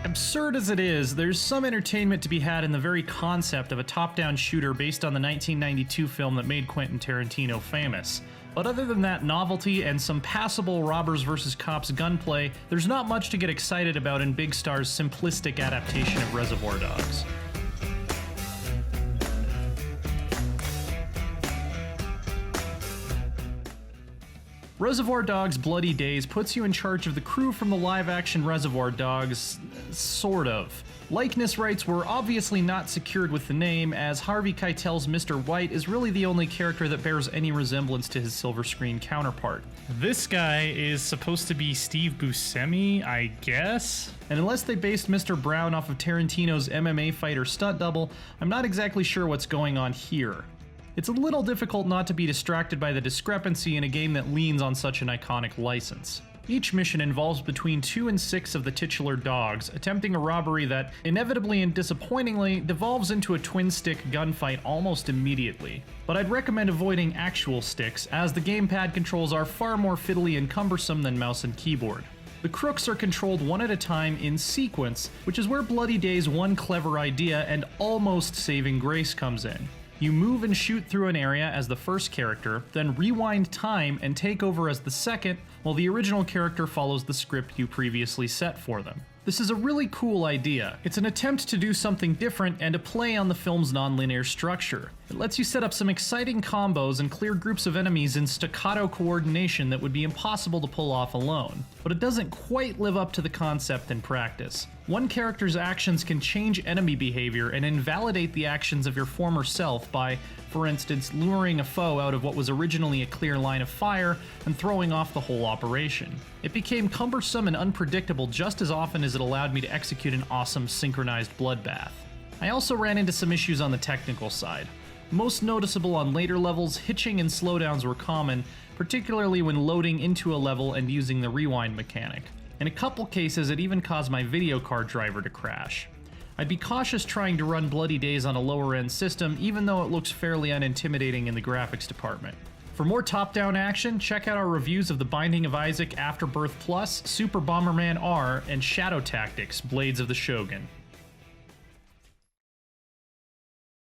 Absurd as it is, there's some entertainment to be had in the very concept of a top-down shooter based on the 1992 film that made Quentin Tarantino famous. But other than that novelty and some passable robbers vs. cops gunplay, there's not much to get excited about in Big Star's simplistic adaptation of Reservoir Dogs. Reservoir Dogs Bloody Days puts you in charge of the crew from the live-action Reservoir Dogs, sort of. Likeness rights were obviously not secured with the name, as Harvey Keitel's Mr. White is really the only character that bears any resemblance to his silver screen counterpart. This guy is supposed to be Steve Buscemi, I guess? And unless they based Mr. Brown off of Tarantino's MMA fighter stunt double, I'm not exactly sure what's going on here. It's a little difficult not to be distracted by the discrepancy in a game that leans on such an iconic license. Each mission involves between 2 and 6 of the titular dogs, attempting a robbery that, inevitably and disappointingly, devolves into a twin-stick gunfight almost immediately. But I'd recommend avoiding actual sticks, as the gamepad controls are far more fiddly and cumbersome than mouse and keyboard. The crooks are controlled one at a time in sequence, which is where Bloody Day's one clever idea and almost saving grace comes in. You move and shoot through an area as the first character, then rewind time and take over as the second, while the original character follows the script you previously set for them. This is a really cool idea. It's an attempt to do something different and a play on the film's non-linear structure. It lets you set up some exciting combos and clear groups of enemies in staccato coordination that would be impossible to pull off alone. But it doesn't quite live up to the concept in practice. One character's actions can change enemy behavior and invalidate the actions of your former self by, for instance, luring a foe out of what was originally a clear line of fire and throwing off the whole operation. It became cumbersome and unpredictable just as often as it allowed me to execute an awesome synchronized bloodbath. I also ran into some issues on the technical side. Most noticeable on later levels, hitching and slowdowns were common, particularly when loading into a level and using the rewind mechanic. In a couple cases, it even caused my video card driver to crash. I'd be cautious trying to run Bloody Days on a lower-end system, even though it looks fairly unintimidating in the graphics department. For more top-down action, check out our reviews of The Binding of Isaac Afterbirth Plus, Super Bomberman R, and Shadow Tactics: Blades of the Shogun.